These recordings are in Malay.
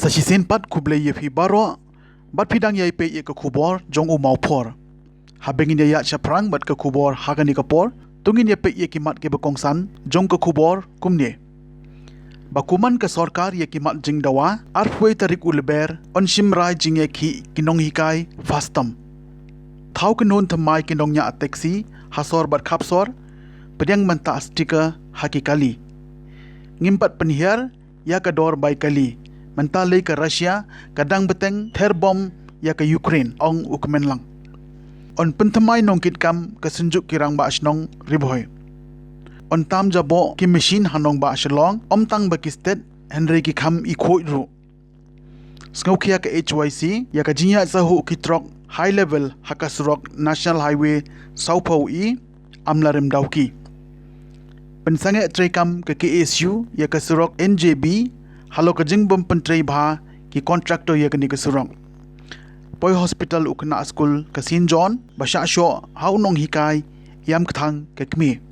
Sasisin pat kuble ye phi baro bat phidang ye pe ye ka khubor jong u mau phor habengin ya chaprang bat ka khubor hagani ka por tungin ye pe ye kimat ke bakongsan jong ka khubor kumne bakuman ka sarkar ye kimat jingdawa arfwe tarik ulber onshim rai jinge khi kinong hikai fastam thau kanon thamai kinong nya taxi hasor bat khapsor pedyang manta sticker hakikali ngimpat penhiar ya ka dor bai kali mentale ke Rusia kadang beteng terbom ya ke Ukraine ong ukmen lang on pentamai nongkit kam kesenjuk kirang ba asnong riboy on tam jabo ki machine hanong ba aslong omtang bakistet Henry ki kham i khoi ru skaukia ke HYC ya ka jinya sahu ki trok high level hakasrok national highway saupau i amlarim dauki pensange trekam ke KSU ya ka surok NJB halo ka jingbom pentrei bha ki contractor ye kani ka surong poi hospital ukna school ka St John basha sho haunong hikai yam kthang ke kmi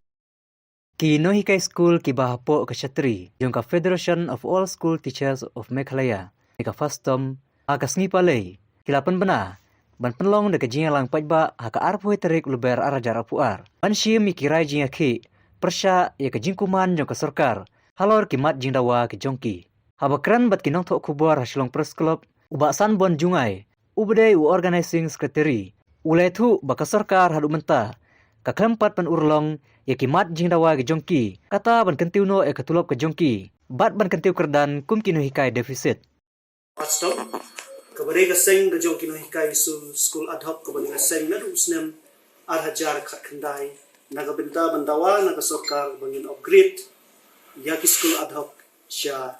ki no hikai school ki bahapo ka Chatri yung ka Federation of All School Teachers of Meghalaya ka fastom aga sngi palei kilapan bana ban penlong de ka jinga lang pajba ha ka arpoi tarik luber arajar apuar ban shim mi kirai jinga ki persya ye ka jingkuman yung ka sarkar halor ki mat jingdawa ki jongki habakran bat kinong thok khubor haslong press club uba san bon jungai ubdei u organizing secretary ulethu baka sarkar hadu menta ka klempat pan urlong ye kimat jingdawa ge jongki kata ban kentiuno e katulop ke jongki bat ban kentiu kerdan kum kino hikai deficit Pastor kabare ga seng ga jongki no hikai school ad hoc kabare ga seng na usnem ar hajar khat khandai naga benta bandawa naga sarkar bangin upgrade ya ki school ad hoc sha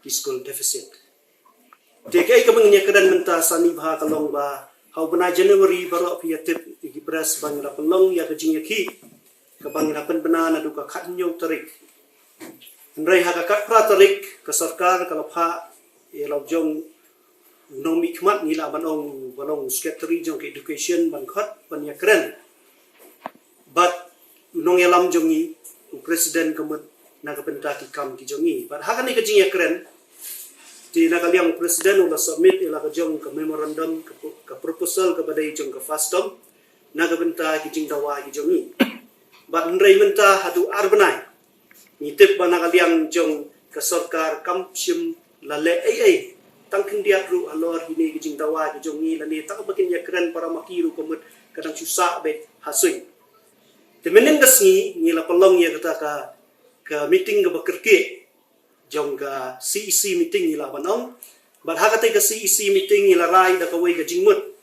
fiscal deficit. Dekai ka mangnya kedan menta sani bha kalong ba hau bana January baro piatip igibras bang rapelong ya kajing yaki ka bang rapen bana na duka khatnyo tarik. Nrai ha ka kat pra tarik ka sarkar ka lapha e lobjong nong mikmat ni la banong secretary jong education ban khat ban yakren. But nong yalam jongi president kamut nagapenta ki kam ki jongi but hakani ka jing yakren di nakaliang presiden ula submit ila ka jong ka memorandum ka proposal ka badai jong ka fastom nagapenta ki jing dawa ki jongi but nrai menta hadu arbanai nitip ba nakaliang jong ka sarkar kampsim lale ai tangking dia ru alor hini ki jing dawa ki jongi lani tak bakin yakren para makiru komut kadang susah be hasui temenin dasni ngila pelong ya kata ka meeting ga bakerke jong ga CEC meeting ila banong but hakate ka CEC meeting ila rai da kawai ga jingmut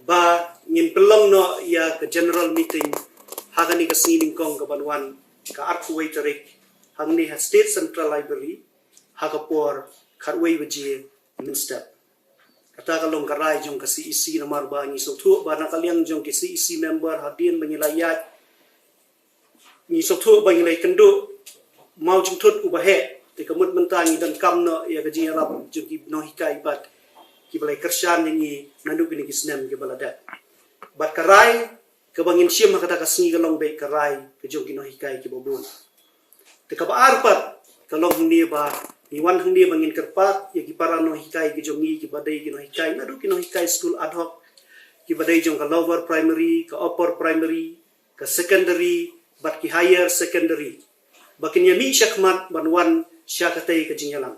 ba ngin pelong no ya ka general meeting hakani ka sining kong ga banwan ka arkuway tarik hangni ha state central library hakapor kharway baje minister kata kalong ka rai jong ka CEC na marba ni so thu ba nakaliang jong ki CEC member hadin bangilayat ni soktu bagi lai kendo mau jungtut ubahe te kamut mentangi dan kamno ya gaji arab juki no hikai bat ki balai kersan ni nandu kini kisnem ke balada bat karai ke bangin sim kata kasni galong be karai ke juki no hikai ki bobun te ka ba arpat kalong ni ba ni wan hndi bangin kerpat ya ki para no hikai ki jongi ki badai ki no hikai nadu ki no hikai school ad hoc ki badai jong ka lower primary ka upper primary ka secondary bat ki higher secondary bakin ya mi syakmat banwan syakatai ka jingyalang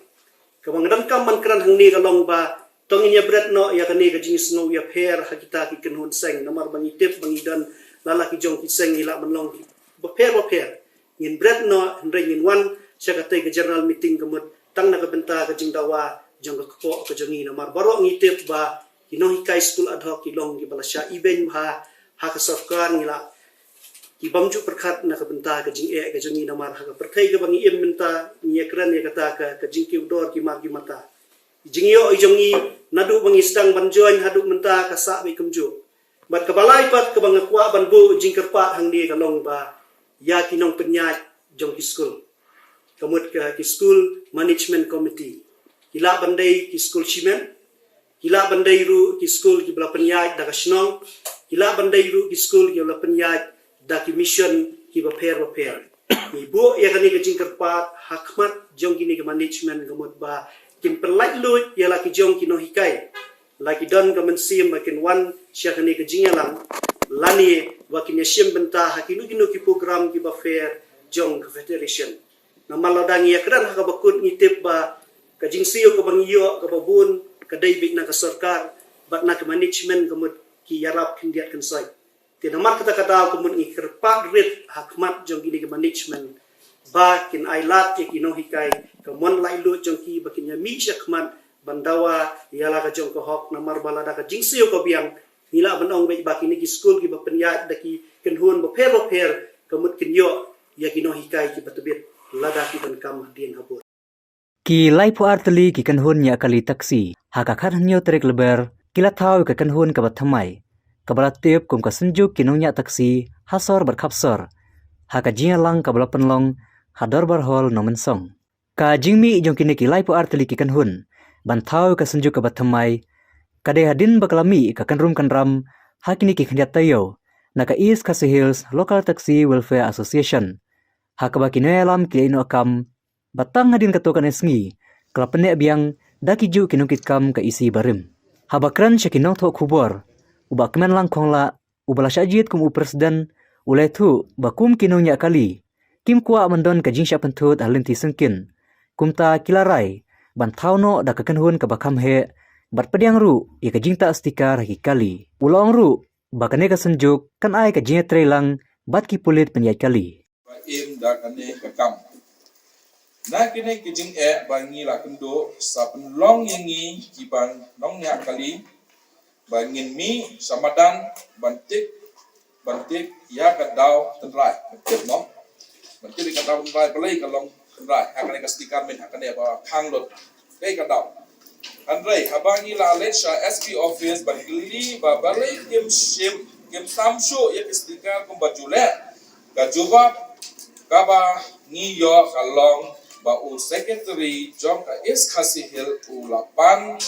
kabangdam kam man kran hangni kalong ba tongin ya bret no ya kani ka jing snow ya pher hakita ki kenhun seng namar bangi tip bangi dan lala ki jong ki seng ila manlong ki ba pher ngin bret no hendrai ngin wan syakatai ka general meeting kamut tang na ka benta ka jingdawa jong ka ko ka jongi namar baro ngitip ba hino hikai school ad hoc ilong ki balasya iben ba ha ka sarkar ngila ibamju perkat na kabenta ka jing ka jongi namar ha ka perthai ka bangi im menta nyekran ya kata ka jing ki udor ki mar ki mata jingyo i jongi nadu bangi stang banjoin hadu menta ka sa be kumju bat ka balai pat ka bang kwa ban bu jing kerpa hang ni ka long ba ya ki nong penyat jong ki school kamut ka ki school management committee ila bandai ki school chimen ila bandai ru ki school ki bala penyat da ka snong ila bandai ru ki school ki bala penyat daki mission ki baper ibu ya kani ka jingkerpat hakmat jong kini ke management gamut ba kin perlai lut ya laki jong kino hikai laki don ka mensim bakin wan syakani ke jingalang lani wakin yashim benta hakinu kino ki program ki ba fair jong federation na maladang ya kran ha bakut ngitip ba ka jingsiyo ka bangiyo ka babun ka daybik na ka sarkar bat na ka management kamut ki yarap kindiat kansai tinamar kata-kata kumut ngikirpak rit hakmat jong gini ke management ba kin ailat ke kino hikai ka mon lai lu jong ki bakin ya mi syakmat bandawa yala ka jong ko hok namar balada ka jingsiyo ko biang nila banong be bakin ki school ki ba penyat daki kenhun ba per kamut kinyo ya kino hikai ki batubit lada ki ban kam dien habur Ki lai pu arteli ki kan hun nya kali taksi haka khan nyo trek leber kila thau ka kan hun ka bathamai ka balatip kum ka senjuk ki nong nya taksi hasor berkapsor haka jia lang ka bala penlong hador barhol nomen song ka jingmi jong kini ki lai pu arteli ki kan hun ban thau ka senjuk ka bathamai ka de hadin bakalami ka kan rum kan ram hakini ki khanjat tayo na ka East Khasi Hills Local Taxi Welfare Association haka bakino alam ki ino akam batang hadin katokan esngi kelapene biang dakiju kinungkit kam ka isi barim habakran syakinong tho khubor uba kemen lang khongla ubala syajit kum presiden ulai thu bakum kinungnya kali kim kwa mandon ka jingsya pentut halinti sengkin kumta kilarai ban thauno da ka kanhun ka bakam he bat pediang ru ya ka jingta stikar haki kali ulong ru bakane ka senjuk kan ai ka jinga trelang bat ki pulit penyai kali im da kane ka kam na kini kijing bangi la kendo sa penlong yangi kibang nong nya kali bangin mi samadan bantik ya kadau tenrai bantik no bantik kadau tenrai pelai kalong tenrai hakane ka stiker men hakane ba hanglot kai kadau andrei habangi la lecture SP office bangili ba balai kim samshu ya stiker kum bajule gajuba kaba ngiyo kalong bau secretary jong ka East Khasi Hill ulapan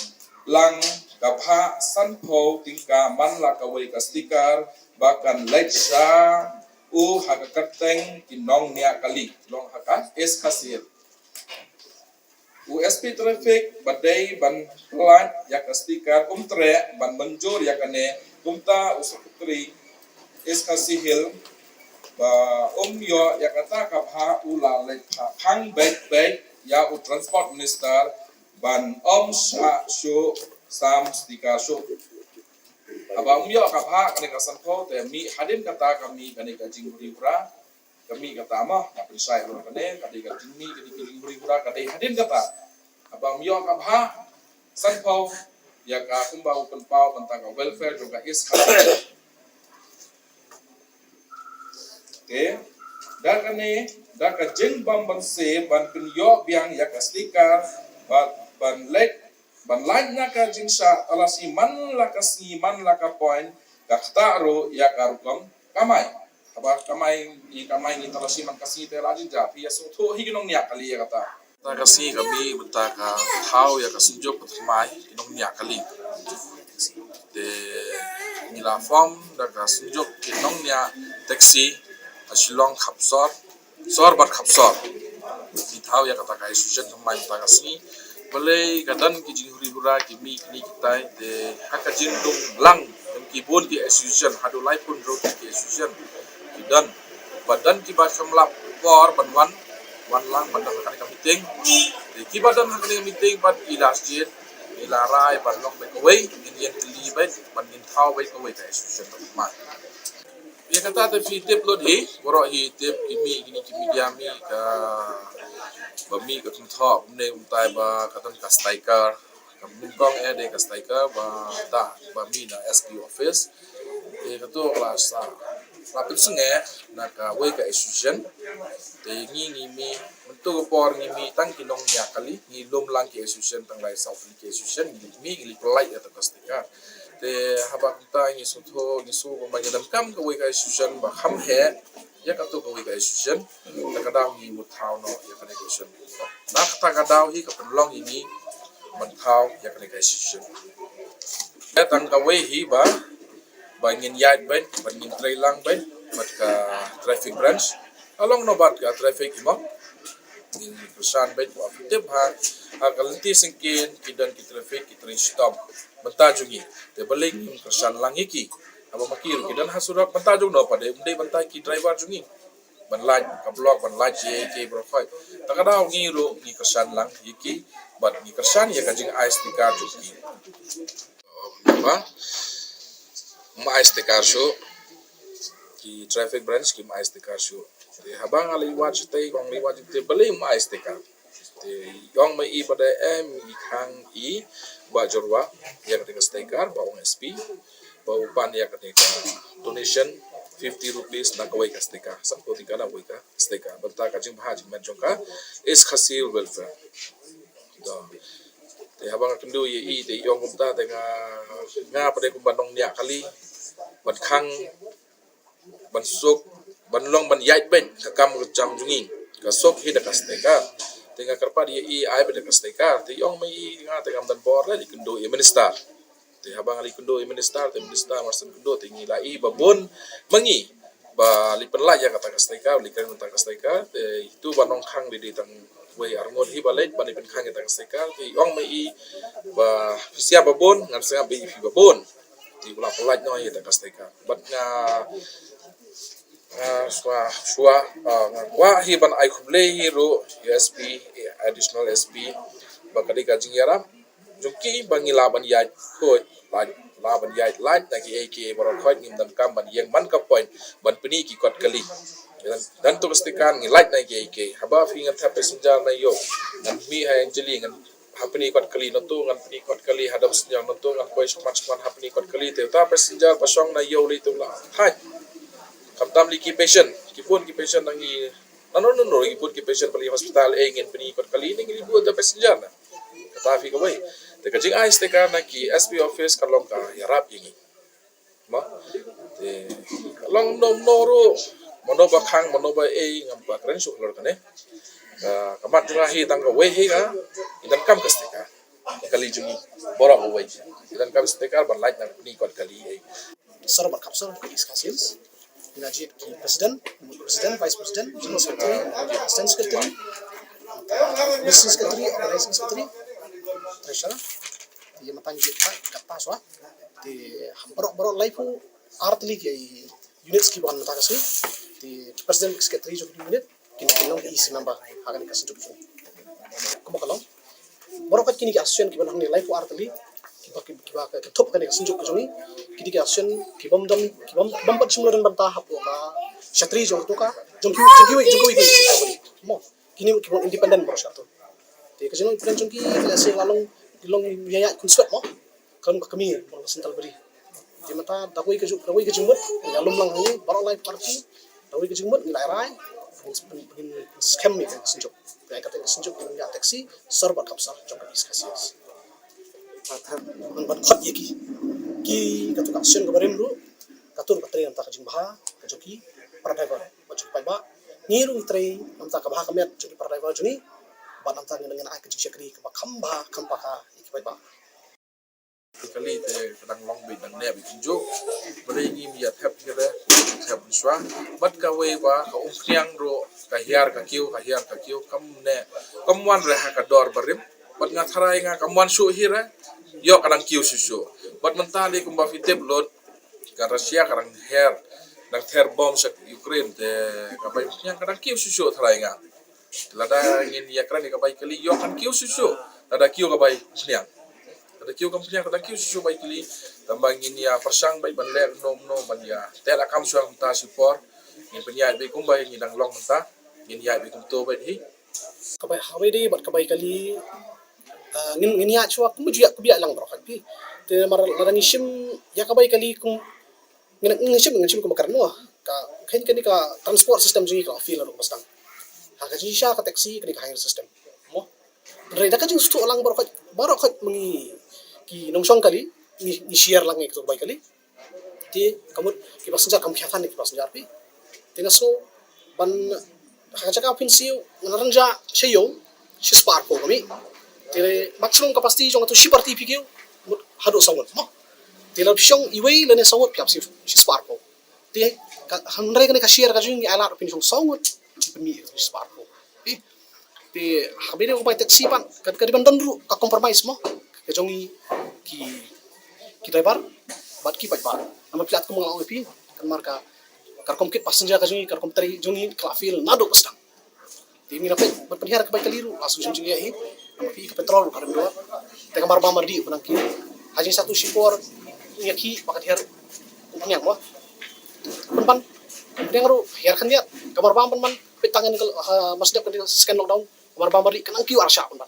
lang kapha sanpho tingka man la ka wei ka sticker bakan lecha hakakateng kinong nia kali long haka East Khasi Hill USP traffic badai ban pelan ya ka sticker tre ban menjur ya kane kumta secretary East Khasi Hill ba yo ya kata kapha ula le hang back ya transport minister ban sha shu sam stika shu aba yo kapha kane kasan ko te mi hadin kata kami kane ka jinghuri ura kami kata mah na prisai ro kane kade ka jinmi kade jinghuri ura kade hadin kata aba yo kapha san ko ya ka kumbau penpau tentang welfare juga is kata okay dan kane da ka jeng bam ban se ban pinyo biang ya ka stiker ban lain na ka jing sa alasi man la ka si man la ka point ka taro ya ka rukam kamai ni talasi man kasi te lagi ja pia so tho higinong niya kali ya kata ta kasi kami benta ka how ya ka sunjok patmai kinong niya kali de nila form da ka sunjok kinong niya taxi asilong khapsor sorbat khapsor di thau ya kata ka institution samai ta kasi boleh kadan ki jinghuri hura ki mi kini kitai de haka jindung lang ki bon ki institution hadu lai pun ro ki institution dan badan ki ba samlap por banwan lang badan kan ka meeting de ki badan kan ka meeting bat ilas jit ilarai banlong be kawai indian tili bet bandin thau be kawai ka institution ma ya kata ta fi tip lo di boro hi tip kimi gini kimi dia mi ka bami ka tum tho ne umtai ba ka tan ka stiker ka mungkong de ka stiker ba ta bami na SP office e ka to class rapid senge na ka we ka institution te ngi mi mentu por ngi mi tang kinong nya kali ngi lum lang ki institution tang lai south ki institution mi ngi polai ya ta ka stiker te haba kita ngi sutho ngi su ko banyak dam kam ko we ka institution ba kham he ya ka to ko we ka institution ta ka daw ngi muthau no ya ka institution na ta ka daw hi ka penlong ini muthau ya ka institution ya tang ka we hi ba bangin yard ben bangin trailang ben bat ka traffic branch along no bat ka traffic mo in persan bet wa fitib ha Akalti singkin kidan ki traffic ki train stop banta jungi te balik im kersan langi ki aba makir kidan hasurak banta jung no pade unde banta ki driver jungi ban laj ka blok ban laj ye ke bro khoi takada ngi ro ni kersan lang yiki bat ni kersan ya kajing ice tika jungi apa ma ice tika show ki traffic branch ki ma ice tika show te habang ali watch te kong li watch te balik ma ice tika te yong mai i pada i khang i ba jorwa ya ketika stekar ba ong SP ba upan ya ketika donation 50 rupees na kawai ka steka sam ko tingka na wai ka steka banta ka jing bha jing man jongka is khasil welfare do te habang kendu ye i te yong kumta te nga pada ku banong nya kali ban khang ban sok ban long ban yait ben ka kam ka jam jungi ka sok hi da ka steka tengah kerpa dia ai pada kasteka te yong mai nga te ngam dan bor la di kendo i minister te habang ali kendo i minister te minister marsen kendo te ngi la i babon mangi ba li penla ya kata kasteka li kan kata kasteka te itu banong khang di tang wei arngot hi balet ban pen khang kata kasteka te yong mai ba sia babon ngan senga bi fi babon ti ula pelaj no ya kata kasteka bat nga wa hiban ai khuble hero USP additional SP bakadi ka jingyara jungki bangi laban yai khoi laban yai light na ki AK baron khoi ngim dan kam ban yeng man ka point ban pini ki kot kali dan to stikan ngi light na ki AK haba fi ngat passenger na yo dan mi ha anjeli ngan hapni kot kali no to ngan pini kot kali hadam senjang no to ngan koi sman hapni kot kali te ta passenger pasong na yo li to la hai kamtam li ki patient ki patient nangi no ki pun ki patient bali hospital ngin peni kot kali ni ngi buat passenger na kata fi ka wai te ka jing ai steka na ki SP office kalong ka yarap yingi ma te long no ro mono ba khang mono ba ngam ba kren su lor kane kamat junga hi tang ka wai hi ka idan kam ka steka kali jungi borak wai idan kam steka ban light na peni kot kali Sarbat kapsar is kasils Najib ki presiden, vice president, general secretary, assistant secretary, business secretary, organizing secretary, treasurer. Di matang jit kata swa. Di hambarok life artli ki units ki bukan mata kasi. Di president secretary jo unit kini kinong ki isi member hagan kasi jo. Kumo kalong. Borok kini ki asosian ki bukan life artli kiba top kan senjuk kejungi kidi ki action ki bom pat simula dan bantah hapo ka shatri jong tu ka jongki mo kini ki bom independent bro satu te kejungi plan jongki la se lalong dilong yaya kunsut mo kan kami bro sental beri di mata dawai kejumut lalum lang ni baro live party dawai kejumut nilai rai begin scam ni senjuk kayak kata senjuk ya taksi serbat kapsar jong ka iskasias ban khot yeki ki katu action kabarim lu katur patri anta kajing baha kajoki para driver baju pai ba niru trai anta ka baha kamet joki para driver juni ban anta dengan ai kajing syakri ka khamba ka iki pai ba kali te kadang long bit dan ne bi kunjo bade ngi mi ya thap hira thap swa bat ka we ba ka umkriang ro ka hiar ka kiu kam ne kamwan re ha ka dor barim bat nga tharai nga kamwan su hira yo kadang kiu susu bat mentali kumba fitep lot ka Rusia kadang her bom sa Ukraine te ka bai nya kadang kiu susu tharai nga lada ngin ya kran ka bai kali yo kan kiu susu lada kiu ka bai sniang ada kiu kampnya kadang kiu susu bai kali tambang ngin ya persang bai ban ler nom ban ya tel akam suang ta support ngin penyai bai kumbai ngin dang long ta ngin ya bai kumto bai hi kabai hawe de bat kabai kali ngin ya chua kum ju ya kubia lang bro pi te mar larang isim ya kabai kali kum ngin kum karno ka khen kani ka transport system ji ka feel ro bastang ha ka ji sha ka taxi kani ka hire system mo re da ka jing stu lang bro mengi ki nongsong kali ni share lang ek kabai kali ti kamut ki passenger kam khyathan ki passenger pi tinga so ban ha ka pin siu naranja cheyo shi spark ko kami te maximum capacity jong tu shiparti pikir hado sawat mo te la pishong iwei lene sawat piap si spark ko te hanre kane ka share ka jing ala pin jong sawat mi spark ko Ti habis ni upai taksi pan kad bandon ru ka compromise mo. Ke jongi ki driver bat ki bar. Ama piat ko mga OP kan marka karkom kit passenger ka jongi karkom tari jongi klafil nado kasang. Ti mi dapat berpenihar ke baik keliru langsung jongi ya hi. Ama pi ke petrol kadang dua. Te kamar bamar di benang ki. Haji satu sipor yaki bakat her punya mo. Pan dia ngaru hiarkan dia kamar bamar man pitangan ke masdap kan scan lockdown kamar bamar di kan QR sha pan.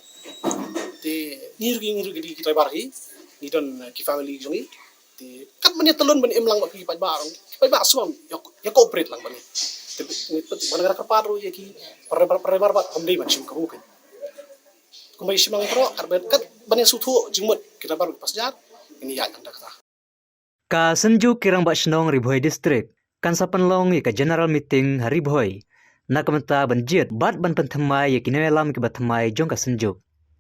Ti niru di kita bari ni don ki family jongi ti kan mani telun ban emlang ba ki barang ki ba semua ya cooperate lang bani ti banagara kaparu ya ki par ba hamdai man sim kamu kan kumai simang pro karbet kat bani suthu jingmut kita baru pas jar ini ya anda kata Ka senju kirang ba shnong Ribhoi district kan sapan long ka general meeting hari Ribhoi na kamta banjit bat ban panthamai ya kinelam ki bathamai jong ka senju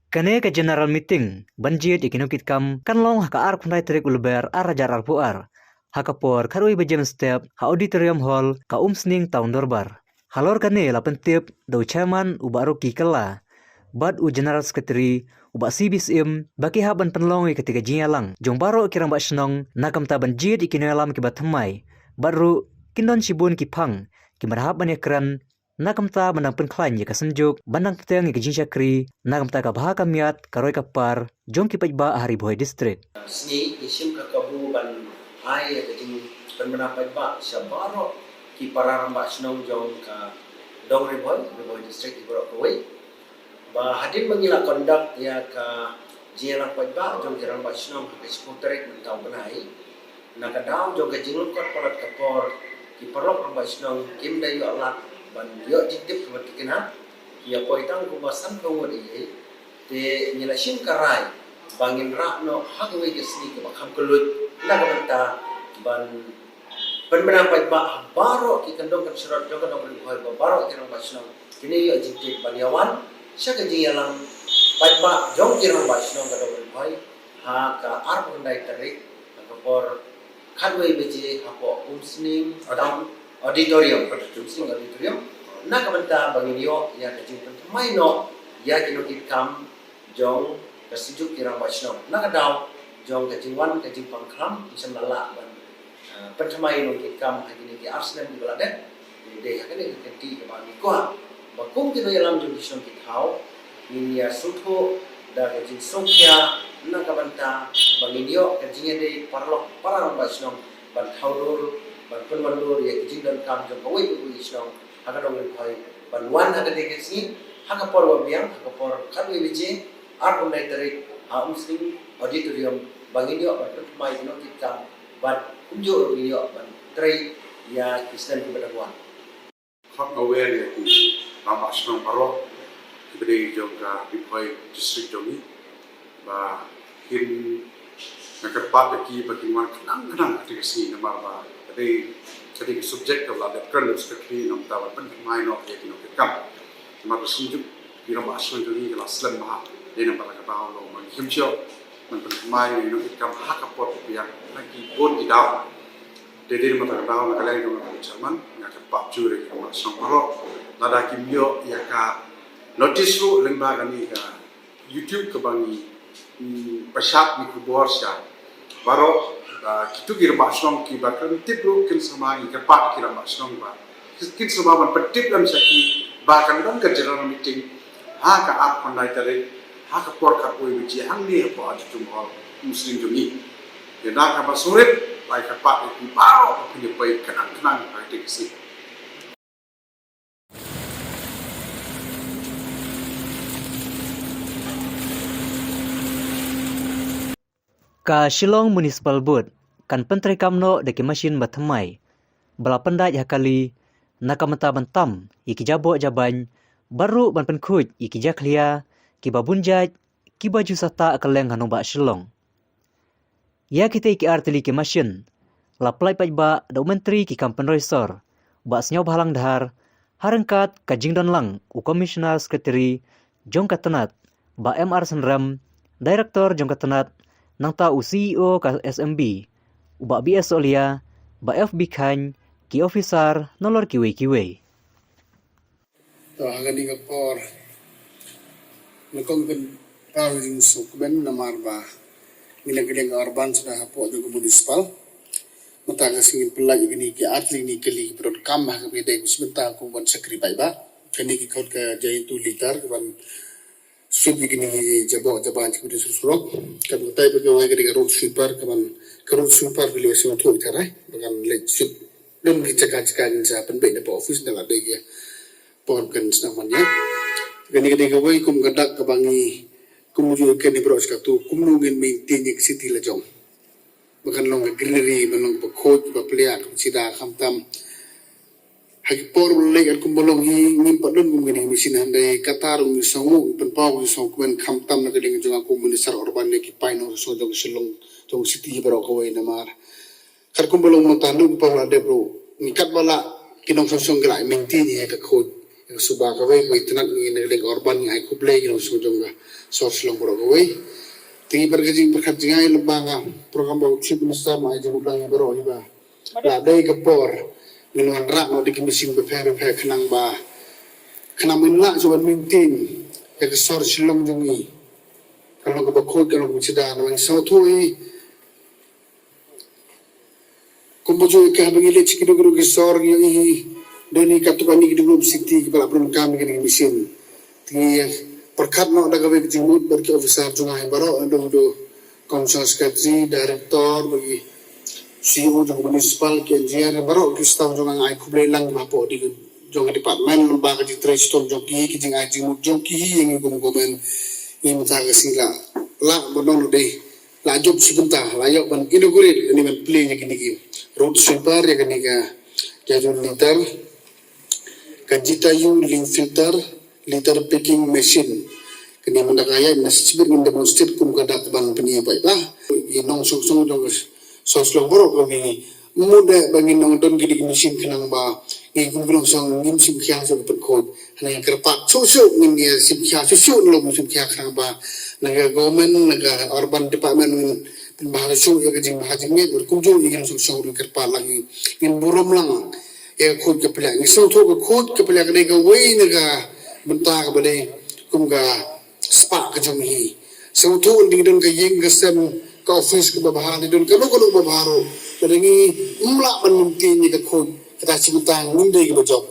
kane ka general meeting banjit ikinokit kam kan long ka ar khundai trek ulber arajar arpuar hakapor kharui bejem step ha auditorium hall ka umsning taun dorbar halor kane lapentip do chairman ubaro ki kala bad u general secretary uba CBSM baki haban penlong ketika jingalang jong baro kirang ba shnong nakam ta banjit ikinelam ki bathamai baru kindon sibun ki phang ki marhab ban ekran nakam ta manang penklain ya kasenjuk bandang teteng ki jinsyakri nakam ta ka baha kamiat karoi kapar jong ki pajba hari Ribhoi district sni isim ka kabu ban ai ka jing penmenapai ba sabaro ki pararam ba shnong jong ka dong Ribhoi district ibro koi ba hadin mangila kondak ya ka jilang pajba jong kirang ba shnong ka skuterek mentau benai nakadaw jong ka jingluk kot parat kapor ki parok ba shnong kim dayu alat ban yo jitip kebetikina ya poitang kumasan kawuri te nyala sim karai bangin rakno hagwe gesni ke bakam kelut nakabanta ban penmenampai ba baro ki kandong kan surat jong kan Ribhoi ba baro kirang ba shnong kini yo jitip baniawan sya ka jingalang pajba jong kirang ba shnong ka Ribhoi ha ka ar bundai tarik kapor kadwe beje hapo umsning adam auditorium na kabanta bangin yo ya kajing pentamai no ya kinokit kam jong kasijuk kirang bachno na kadaw jong kajing wan kajing pangkram isam lala ban pentamai no kit kam hagini ki arsenal di balade de hakane kenti ke bani ko bakum kino yalam jong dishon kit hau ni ya sutho da kajing sokya na kabanta bangin yo kajing de parlok parang bachno ban thaurul ban penmandur ya kijing dan kam jong kawai bu isnong haka dong Ribhoi ban wan haka de kesni haka por wabiang haka por kadwe bije ar bundai tarik ha muslim auditorium bangin yo ban mai no kitam ban unjo yo ban trai ya kristen kepada wan hak aware ya ku nama asnong paro kibede jong ka Ribhoi district jongi ba hin nakarpat ki bagi wan kenang tikasi namar ba jadi subjek kalau ada keren seperti nam tahu pen main ok ya kino kam cuma bersunjuk di rumah asal jadi kelas lem mah dia nampak kata Allah menghimcio pen main ini kam hak apa yang lagi pun di dalam jadi nampak kata Allah kalian itu nampak zaman nggak cepat curi rumah asal kalau nada kimio ya ka notice lu lembaga ni ka YouTube kebangi pesat ni kubor sya baru kitu kira masnong ki bakran tiplu kin sama ki kerpat kira masnong ba kin sama ban petip dan saki bahkan dan ke general meeting ha ka ap pandai tare ha ka por ka koi bici hang ni apa ada jumhur muslim jumi ya na ka basurit lai kerpat ki pao ki pai kenang ai si ka Shillong Municipal Board kan pentri kamno deki mesin bathamai bala pendaj hakali nakamata bantam iki jabo jaban baru ban penkuj iki jaklia ki babunjaj ki baju sata akaleng hanoba Shillong ya kita iki artili ki mesin la plai pajba da menteri ki kampen resor ba snyo balang dhar harangkat ka jingdon lang u commissioner secretary jong katanat ba MR Senram director jong katanat nang ta u CEO ka SMB uba BS Olia, ba FB Khan, ki officer nolor kiwe. Hagani kapor Nakong kan paring sukben namar ba ginagaling urban sa hapo ng municipal. Mataga singin pelaj gini ki atli ni kali berot kamah ke bidai sebentar ku buat sakri ba kani ki kaut ke jai tu liter kan sub gini jabo jaban ci kudu surok kan tai pe gawe gari road sweeper kan road sweeper beli sing tu itarai bagan le sub dan ki cakap ni sa pen be na office na ada ke pon kan namanya gani gani gawe kum gadak ke bangi kum ju ke ni bros ka tu kum nungin maintain ek city la jong bukan long greenery belong bekot bapeliak sida kamtam hagi por lek al kumbolong hi ngim padon kum gini mesin handai katar umi songu penpau song kumen kamtam na gading jong aku minister urban ne ki paino so jong silong jong city baro ko na mar kar kumbolong motandu pa wala de bro nikat bala kinong song grai maintain he ka khod suba ka wei ko itnak ni ne gading urban ni ai kublai kinong so jong ga so silong baro ko wei tinggi berkejing berkejingai lembaga program bau chip nusa mai jeng ulang bero iba la dai kapor minuan rak no dikimising befer kenang ba kenang minla coba mintin ya kesor silong jungi kalau ke bakoi kalau ke ceda no so thui kumpuju ke habingi le chikido guru kesor yi doni katukani gidu grup sikti kepala belum kami gini misin tinggi perkat no ada gawe kejimut bagi officer jungai baro do council secretary director bagi CEO jong municipal ke engineer baro kistam jong ai kuble lang mapo di jong department lembaga di trestol jong ki kijing ai jimut jong ki yang gum-gumen ini mutaga sila la bonon de la job sebentar la yo ban inaugurate ini men play nya kini road sweeper ya kini ka jajun liter kajita yu link filter liter picking machine kini mendakaya nasibir min demonstrate kum kadak ban penia pai ba inong sung dong soslong borok kami muda bangin nong don gidi machine kenang ba ngi kum gulong song ngim sim kya so pet kod hanya kerpak susu ngim ya sim kya susu lo sim kya kenang ba naga government naga urban department ngin bahasa su ya gajing hajing me kum jo ngin sung kerpak lagi ngin burom lang ya kod ke pelak ngi so to kod ke pelak ne ga wei naga bentar ke bade kum ga spark ke jong hi so to ding don ke yeng ke sem ke office ke babahan don ke lo babaro kedengi umla penunti ni ke khod kata cibutang ngunde ke job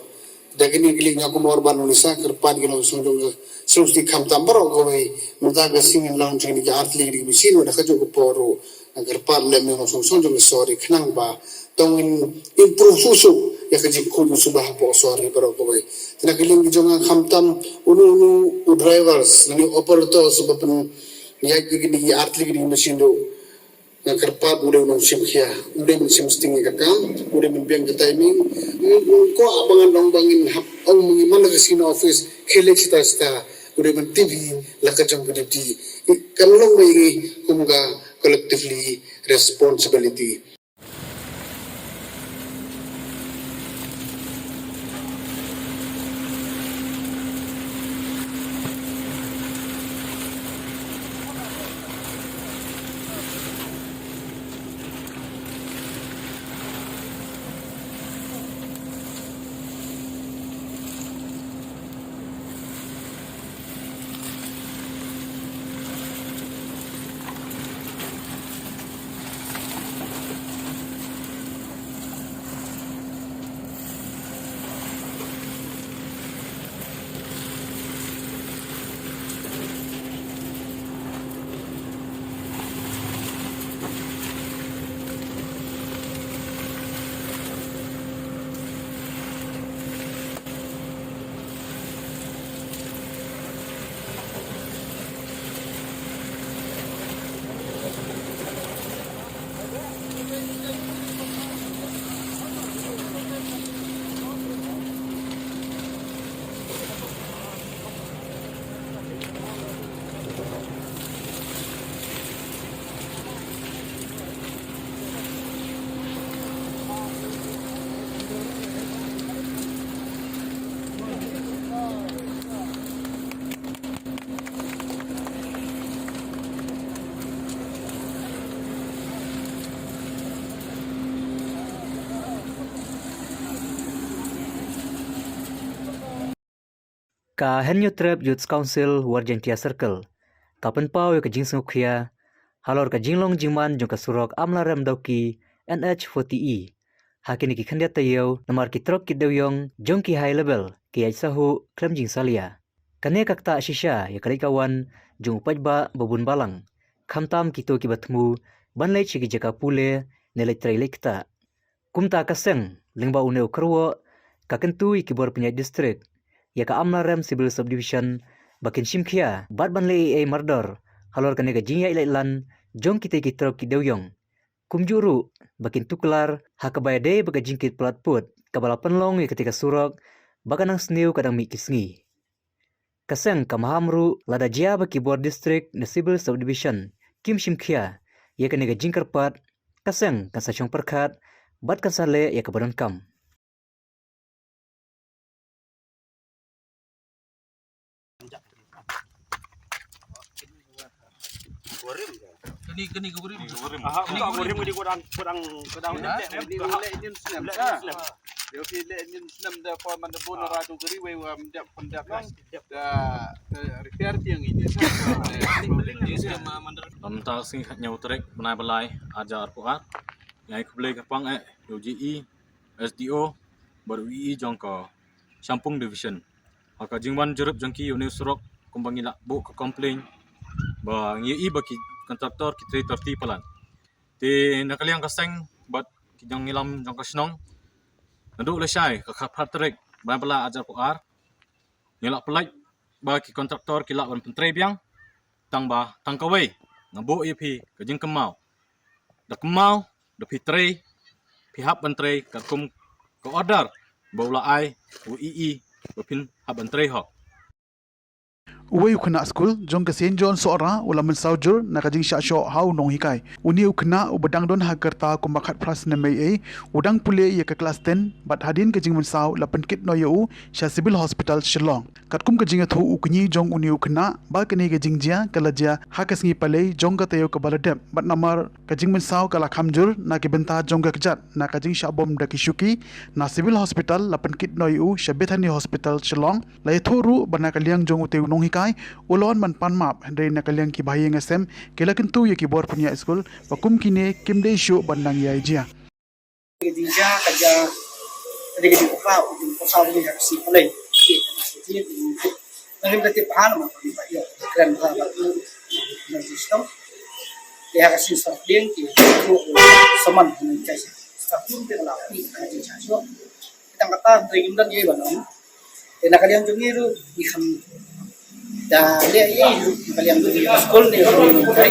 dagini giling aku morban unisa kerpan ke lo sonjong solusi kam tambaro ko mai muta ke singin laun ni ke artli di mesin wada ke jo ke poro agar par le me sonjong sorry khnang ba tongin improve susu ya ke jik khod subah po sorry baro ko mai tina giling jonga khamtam unu drivers ni operator sebab ya gini artli di mesin do na kerpat udah nong simkhia udah men simsting kakam udah men biang ke timing ko abangan nong bangin hap ang mengimana ke sini office khele cita udah men TV la ka jong di kan long mai kumga collectively responsibility. Ka Henyo Trap Youth Council Warjentia Circle. Ka penpau ya ka jing sungkhia. Halor ka jinglong jingman jong ka surok amla rem dauki NH40E. Hakini ki khandia tayo namar ki trok ki dewyong jong ki high level ki ay sahu krem jing salia. Kane kakta shisha ya karikawan jong upajba babun balang. Khamtam kito ki batmu banlay chigi jaka pule nelay trailay kita. Kumta kaseng lingba uneu kerwo kakentu ikibor penyai distrik ya ka amla rem civil subdivision bakin shimkhia bat banlay a murder halor kane ka jingya ilailan jong kita kitrok ki dewyong. Kumjuru bakin tuklar hakabaya de baga jingkit pelatput kabala penlong ya ketika surok baganang sniu kadang mi kisngi. Kaseng kamahamru lada jia baki bor distrik na civil subdivision kim shimkhia ya kane ka jingkarpat kaseng kan sachong perkhat bat kan sale ya kabaron kam. Keni gurim. Keni gurim di kurang Dia pilih engine senam dah for mana pun ratu keri we mendak pendak dah repair tiang ini. Tentang sing nyau trek benai belai ajar puat. Yang kubeli kapang UGE SDO baru WE jongko Sampung Division. Maka jingwan jerup jongki unit surok kumbangi lak bu ke komplain bang YE bagi kontraktor kita terti pelan. Di nakaliang kaseng buat kijang ngilam jongko senong. Naduk lesai ke kapal trek bahan pela ajar puar. Nyelak pelaj bagi kontraktor kilak ban pentrei biang tang kawai ngabuk EP ke jing kemau. Dak kemau dak pitrei pihak pentrei ke kum ke order baula ai UEE bapin hab pentrei ho. Uwe ukna school jong ke St John Sora ulaman saujur nakajing sya hau nong hikai uni ukna ubadang don hagerta kumakat pras nemei udang pule ye ke kelas 10 bat hadin ke jing mensau lapan kit no yu sya civil hospital Shillong katkum ke jing thu ukni jong uni ukna ba kene ke jing jia kalaja hakas ngi pale jong ke tayo ke baladep bat namar ke jing mensau kala khamjur na ke benta jong ke kejat na ke jing sya bom da kishuki na civil hospital lapan kit no yu sya bethany hospital Shillong lai thoru bana kaliang jong uteu nong kai ulon man pan map dari nakaliang ki bahaya ngasem kelakin tu ye ki bor punya school pakum kine kim de show bandang ya jia Dia kerja dari di Kupau di Pusau di si Play jadi nanti berarti paham apa Pak ya keren banget itu sistem dia kasih sorting ki seman mencai satu dia lapi kaji casio kita kata dari dan dia bangun dan nakaliang jungiru ikan dan dia ini kalian tu di sekolah dia mencari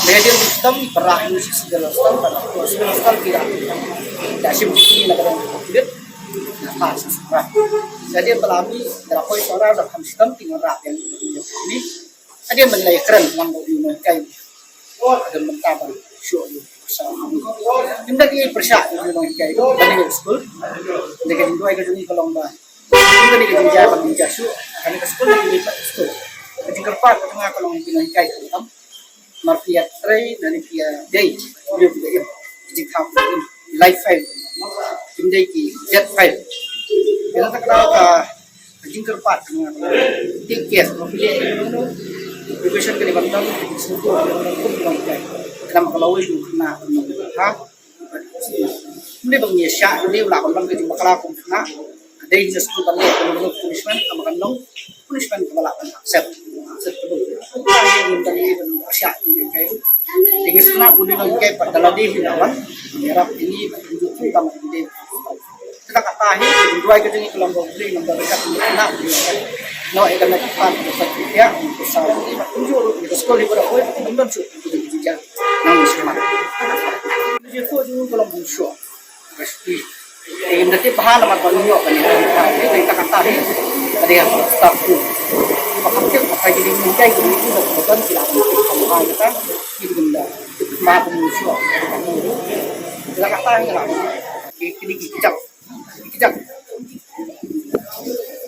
media sistem perah ini segala sistem pada segala sistem tidak simpan nak kalian tidak pas sekarang jadi pelami terapoi suara dalam sistem tinggal rak yang ini ada yang menilai keren dengan bodi mereka dan mentabur show bersama kita di persiap di mereka itu dari sekolah dengan dua kerja ni kalau mbak kita di kerja penjajah show kami ke sekolah di sekolah ketika part tengah kalau mungkin kai kan marfiat tray dari via day dia juga ya jika live file indai ki jet file kalau tak ada ketika part tengah tiket mobil preparation ke depan tahu semua pun kai kenapa kalau itu kena ha ini bang syak ini ulah orang ke jumpa kalau kena ada yang sesuatu kalau punishment amakan long punishment kepala accept dengan senang pun dilakukan pada ladih lawan menyerap ini untuk utama ini kita kata ini dua kerja ini kelompok beli nomor dekat nak no akan melakukan sesuatu ya besar ini tunjuk di sekolah di berapa nomor sudah dijajah namun semangat jadi itu juga kelompok show pasti yang nanti bahan nama banyak kan ini kita kata ini ada yang staff makanya apa jadi minta itu bukan tidak mungkin sama kita itu benda mampu musuh kita katakan lah ini kijak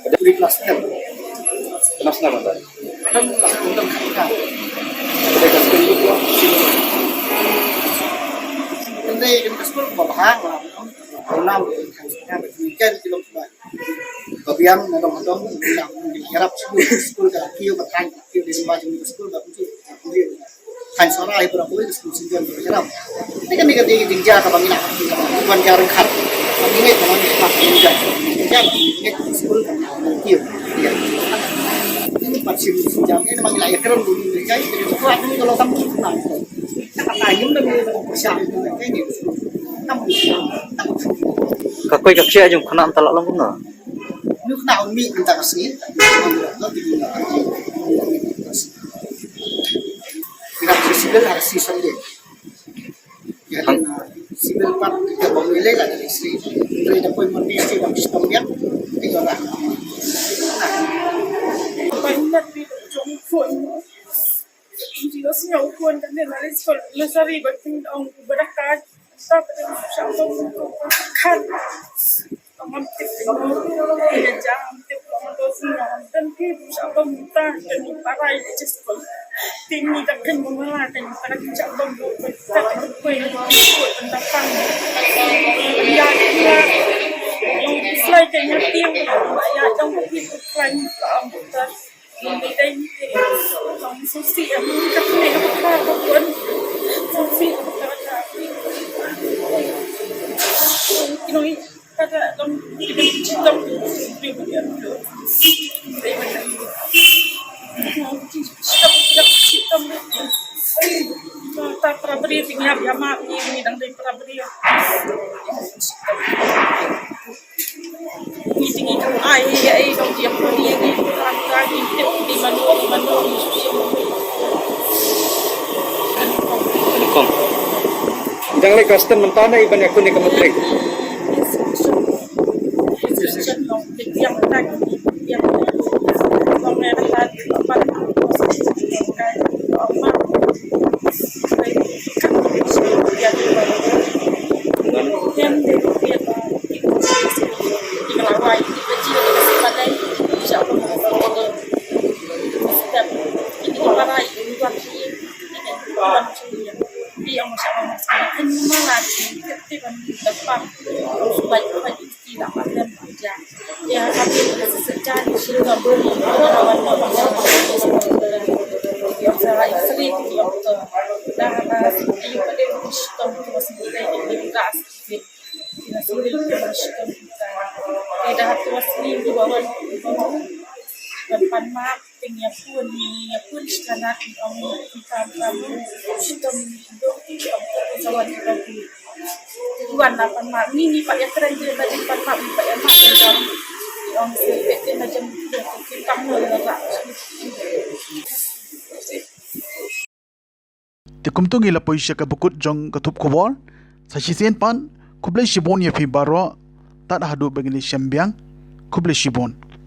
ada di kelasnya kelasnya apa kan kelas untuk kita ada kelas kedua nanti kita sekolah bahang lah enam kan di film kemudian nadong-nadong bilang harap school ka kio ka tan kio di rumah jeng school ka kunci kan sora ai berapa itu school sinjon harap ini kan dia jeng ja ka bangina bukan jarang khat ini teman sepak juga jam ini school ka kio ya ini pasti jam ini manggil ayah keren dulu jadi sesuatu ini kalau kamu tenang kata ayam dan bersama ini kamu Kakoi kaksia jong kana antalak long kuna. Nuk na umi antara sini, lo tinggi nggak kerja. Tidak sisibil harus season deh. Jadi sibil part kita memilih lah dari sini. Dari depan mendisti dan sistem yang tiga orang. Banyak di jom phone. Jika siapa pun kan dia laris kalau lesari berpindah orang berakat, tapi siapa pun kan. Orang tip dia jangan tip orang dosen orang dan kita siapa minta dan para itu sekolah tinggi takkan mengalah dan para siapa buat kita berkuih buat tentang ya dia yang slide yang tiang ya yang begitu keren kita kita ini orang susi yang kita punya apa pun susi kita ini kada dong citam citam ta prabri tinggal yama ini dang dari prabri ini ai dong dia prabri ini lagi di manu Kom. Jangan lagi custom mentana iban aku ni kemetrik. yang pemerintah tempat yang masyarakat sekarang malah tidak dapat baik tidak ada aja ya kami secara sudah beri lawan yang salah istri yang dah ayu pada sistem kita ini gas kita sudah sistem kita tidak harus di bawah depan map tinggal pun sekarang kita sistem itu pesawat kita tuan apa mak ni pak yang keren dia macam pak yang mak yang seperti macam kita mula Tikumtungi la poisya ka bukut jong katup kubor sa sisen pan kublai shibon ya fi baro tat hadu bagini syambiang kublai shibon